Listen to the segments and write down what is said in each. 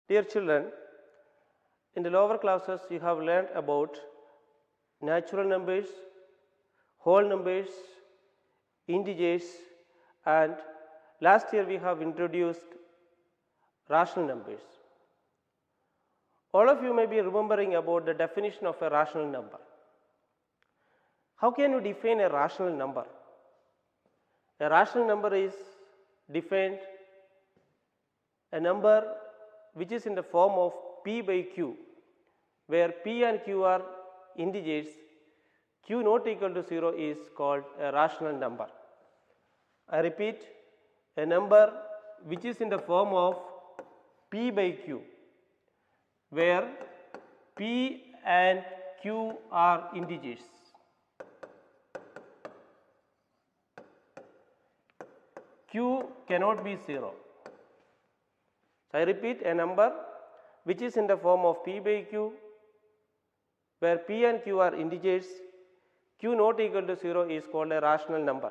Dear children, in the lower classes you have learned about natural numbers, whole numbers, integers, and last year we have introduced rational numbers. All of you may be remembering about the definition of a rational number. How can you define a rational number? A rational number is defined a number which is in the form of p by q, where p and q are integers. Q not equal to 0 is called a rational number. I repeat, a number which is in the form of p by q, where p and q are integers. Q cannot be 0. So, I repeat, a number which is in the form of p by q, where p and q are integers, q not equal to 0 is called a rational number.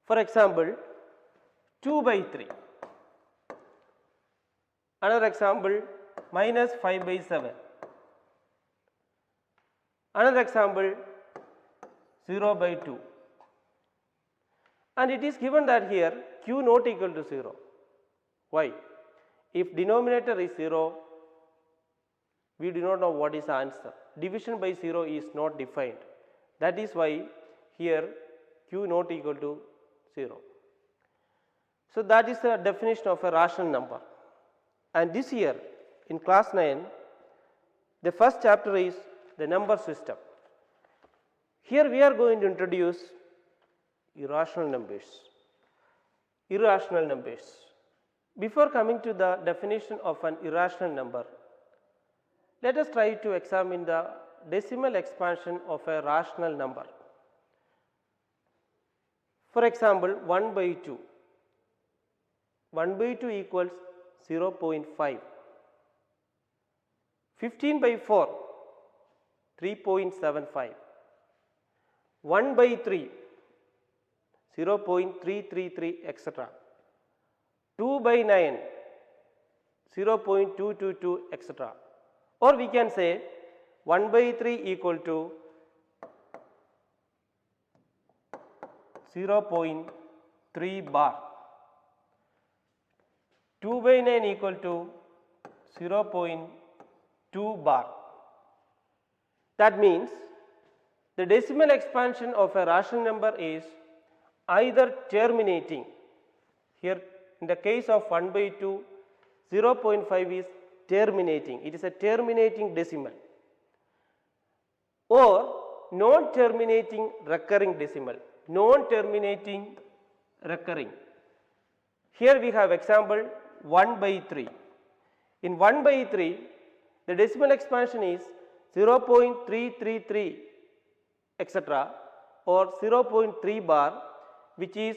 For example, 2 by 3. Another example, minus 5 by 7. Another example, 0 by 2. And it is given that here q not equal to 0. Why? If denominator is 0, we do not know what is the answer. Division by 0 is not defined. That is why here q not equal to 0. So, that is the definition of a rational number. And this year in class 9, the first chapter is the number system. Here we are going to introduce irrational numbers. Irrational numbers. Before coming to the definition of an irrational number, let us try to examine the decimal expansion of a rational number. For example, 1 by 2. 1 by 2 equals 0.5. 15 by 4, 3.75. 1 by 3, 0.333, etc. 2 by 9, 0.222, etc. Or we can say 1 by 3 equal to 0.3 bar. 2 by 9 equal to 0.2 bar. That means the decimal expansion of a rational number is either terminating. Here in the case of 1 by 2, 0.5 is terminating. It is a terminating decimal, or non-terminating recurring decimal. Non-terminating recurring. Here we have example 1 by 3. In 1 by 3, the decimal expansion is 0.333, etc. or 0.3 bar, which is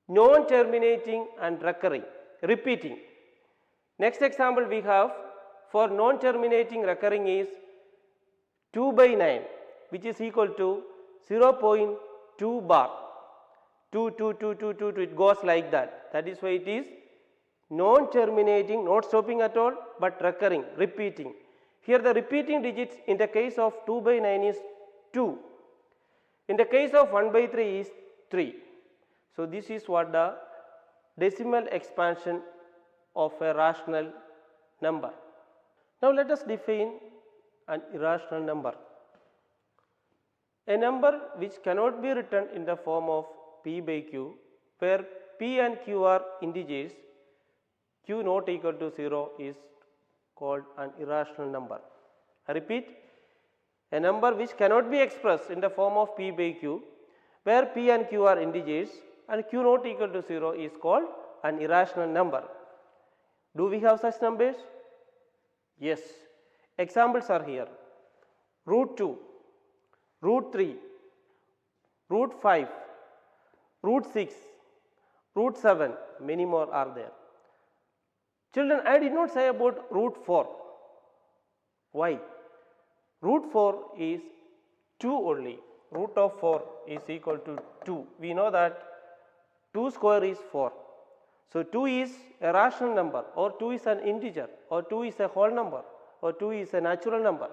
non-terminating and recurring, repeating. Next example we have for non-terminating recurring is 2 by 9, which is equal to 0.2 bar. 2, it goes like that. That is why it is non-terminating, not stopping at all, but recurring, repeating. Here the repeating digits in the case of 2 by 9 is 2. In the case of 1 by 3 is 3. So, this is what the decimal expansion of a rational number. Now, let us define an irrational number. A number which cannot be written in the form of p by q, where p and q are integers, q not equal to 0 is called an irrational number. I repeat, a number which cannot be expressed in the form of p by q, where p and q are integers and q not equal to 0 is called an irrational number. Do we have such numbers? Yes. Examples are here: root 2, root 3, root 5, root 6, root 7, many more are there. Children, I did not say about root 4. Why? Root 4 is 2 only. Root of 4 is equal to 2. We know that 2 square is 4. So 2 is a rational number, or 2 is an integer, or 2 is a whole number, or 2 is a natural number.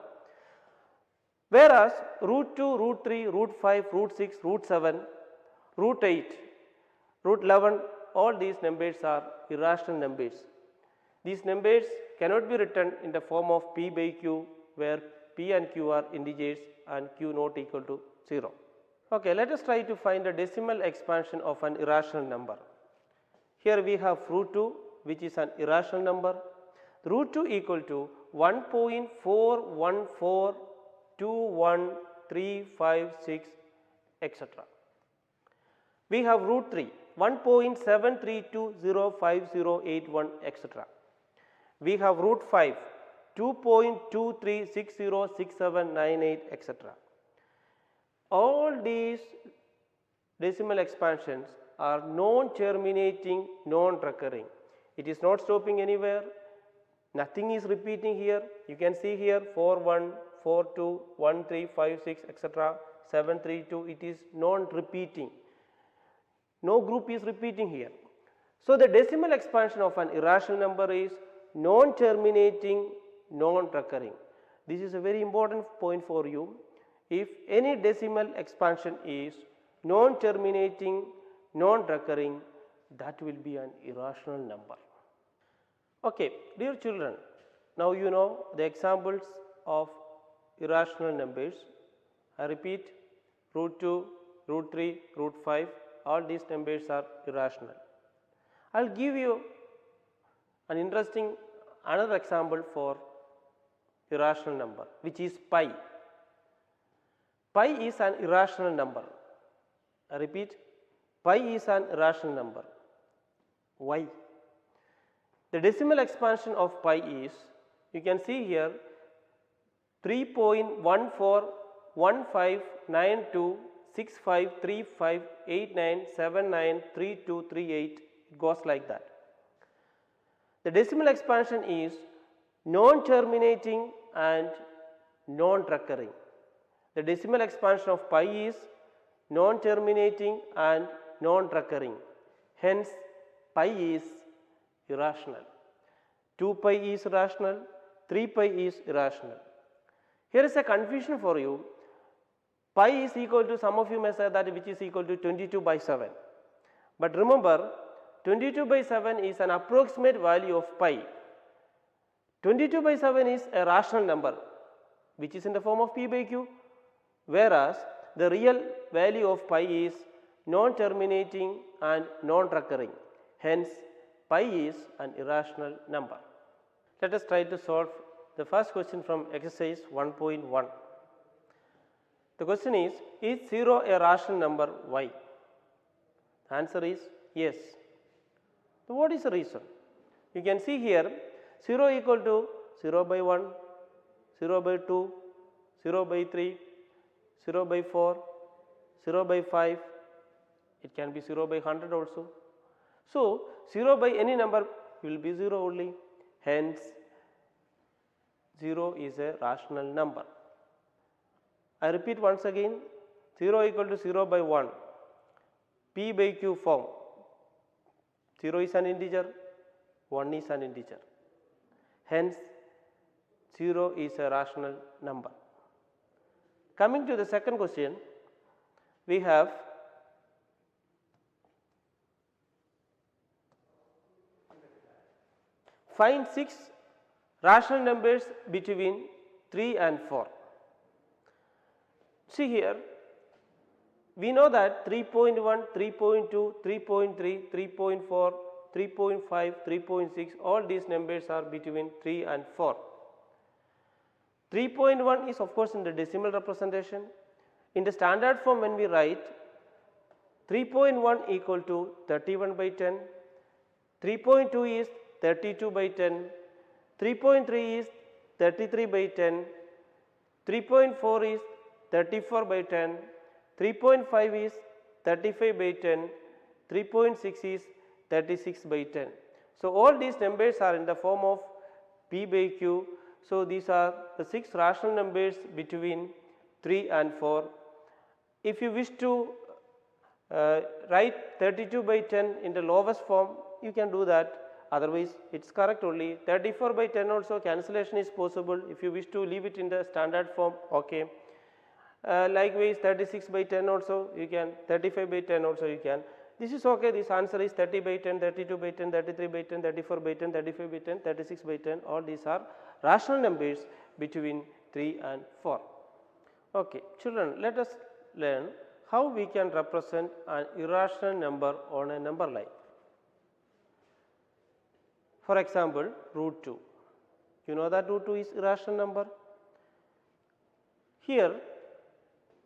Whereas root 2, root 3, root 5, root 6, root 7, root 8, root 11, all these numbers are irrational numbers. These numbers cannot be written in the form of p by q, where p and q are integers and q not equal to 0. Okay, let us try to find the decimal expansion of an irrational number. Here we have root 2, which is an irrational number. Root 2 equal to 1.41421356, etc. We have root 3, 1.73205081, etc. We have root 5, 2.23606798, etc. All these decimal expansions are non-terminating, non-recurring. It is not stopping anywhere, nothing is repeating here. You can see here 41, 42, 1356, etc., 732, it is non-repeating. No group is repeating here. So the decimal expansion of an irrational number is non-terminating, non-recurring. This is a very important point for you. If any decimal expansion is non-terminating, non-recurring, that will be an irrational number. Okay, dear children, now you know the examples of irrational numbers. I repeat, root 2, root 3, root 5, all these numbers are irrational. I will give you an interesting another example for irrational number, which is pi. Pi is an irrational number. I repeat, pi is an irrational number. Why? The decimal expansion of pi is, you can see here, 3.141592653589793238. It goes like that. The decimal expansion is non-terminating and non-recurring. The decimal expansion of pi is non-terminating and non-recurring. Hence, pi is irrational. 2 pi is rational, 3 pi is irrational. Here is a confusion for you. Pi is equal to, some of you may say that, which is equal to 22 by 7. But remember, 22 by 7 is an approximate value of pi. 22 by 7 is a rational number, which is in the form of p by q, whereas the real value of pi is non-terminating and non-recurring. Hence, pi is an irrational number. Let us try to solve the first question from exercise 1.1. The question is 0 a rational number? Why? The answer is yes. So what is the reason? You can see here 0 equal to 0 by 1, 0 by 2, 0 by 3, 0 by 4, 0 by 5, it can be 0 by 100 also. So 0 by any number will be 0 only, hence 0 is a rational number. I repeat once again, 0 equal to 0 by 1, p by q form. 0 is an integer, 1 is an integer. Hence, 0 is a rational number. Coming to the second question, we have find 6 rational numbers between 3 and 4. See here, we know that 3.1, 3.2, 3.3, 3.4, 3.5, 3.6, all these numbers are between 3 and 4. 3.1 is of course in the decimal representation. In the standard form, when we write 3.1 equal to 31 by 10, 3.2 is 32 by 10, 3.3 is 33 by 10, 3.4 is 34 by 10, 3.5 is 35 by 10, 3.6 is 36 by 10. So all these numbers are in the form of p by q. So these are the 6 rational numbers between 3 and 4. If you wish to write 32 by 10 in the lowest form, you can do that. Otherwise, it is correct only. 34 by 10 also cancellation is possible. If you wish to leave it in the standard form, okay. Likewise, 36 by 10 also you can, 35 by 10 also you can. This is okay. This answer is 30 by 10, 32 by 10, 33 by 10, 34 by 10, 35 by 10, 36 by 10. All these are rational numbers between 3 and 4. Okay, children, let us learn how we can represent an irrational number on a number line. For example, root 2. You know that root 2 is irrational number. Here,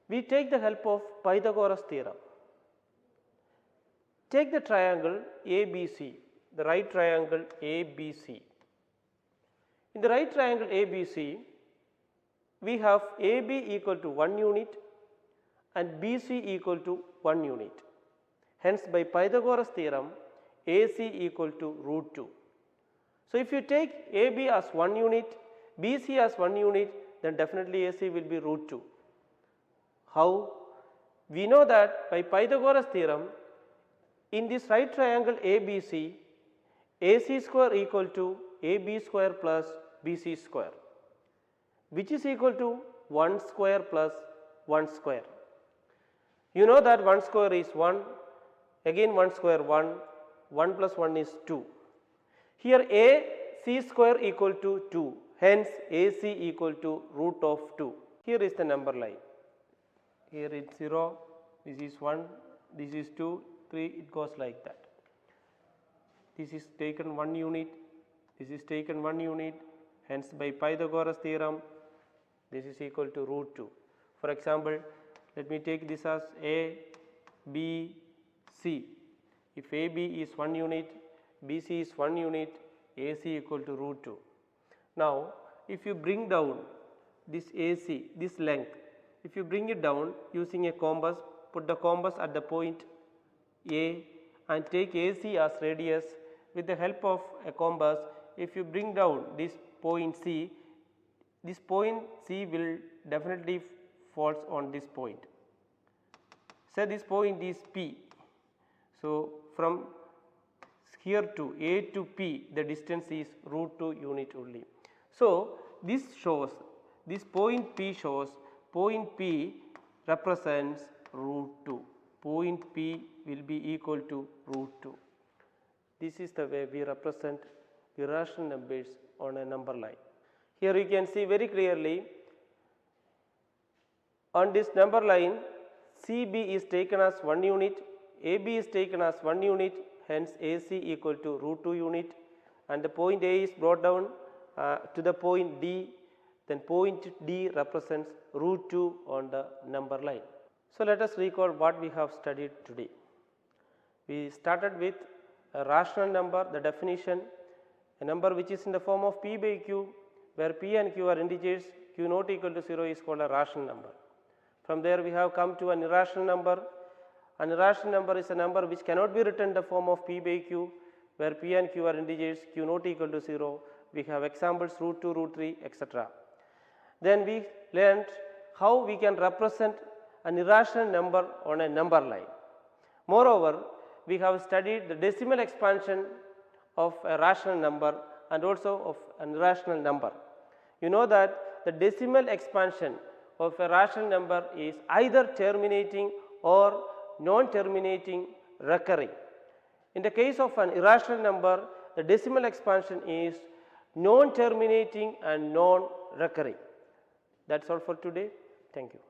we take the help of Pythagoras theorem. Take the triangle ABC, the right triangle ABC. In the right triangle ABC, we have AB equal to 1 unit and BC equal to 1 unit. Hence, by Pythagoras theorem, AC equal to root 2. So, if you take AB as 1 unit, BC as 1 unit, then definitely AC will be root 2. How? We know that by Pythagoras theorem, in this right triangle ABC, AC square equal to AB square plus BC square, which is equal to 1 square plus 1 square. You know that 1 square is 1, again 1 square 1, 1 plus 1 is 2. Here AC square equal to 2, hence AC equal to root of 2. Here is the number line. Here it is 0, this is 1, this is 2, 3, it goes like that. This is taken 1 unit, this is taken 1 unit, hence by Pythagoras theorem, this is equal to root 2. For example, let me take this as A, B, C. If AB is 1 unit, BC is 1 unit, AC equal to root 2. Now, if you bring down this AC, this length, if you bring it down using a compass, put the compass at the point A and take AC as radius. With the help of a compass, if you bring down this point C, this point C will definitely falls on this point. Say this point is P. So, from here to A to P, the distance is root 2 unit only. So, this shows, this point P shows, point P represents root 2. Point P will be equal to root 2. This is the way we represent irrational numbers on a number line. Here you can see very clearly on this number line, CB is taken as 1 unit, AB is taken as 1 unit, hence AC equal to root 2 unit, and the point A is brought down to the point D, then point D represents root 2 on the number line. So, let us recall what we have studied today. We started with a rational number, the definition, a number which is in the form of P by Q, where P and Q are integers, Q not equal to 0 is called a rational number. From there we have come to an irrational number. An irrational number is a number which cannot be written in the form of P by Q, where P and Q are integers, Q not equal to 0. We have examples root 2, root 3, etc. Then we learned how we can represent an irrational number on a number line. Moreover, we have studied the decimal expansion of a rational number and also of an irrational number. You know that the decimal expansion of a rational number is either terminating or non-terminating recurring. In the case of an irrational number, the decimal expansion is non-terminating and non-recurring. That's all for today. Thank you.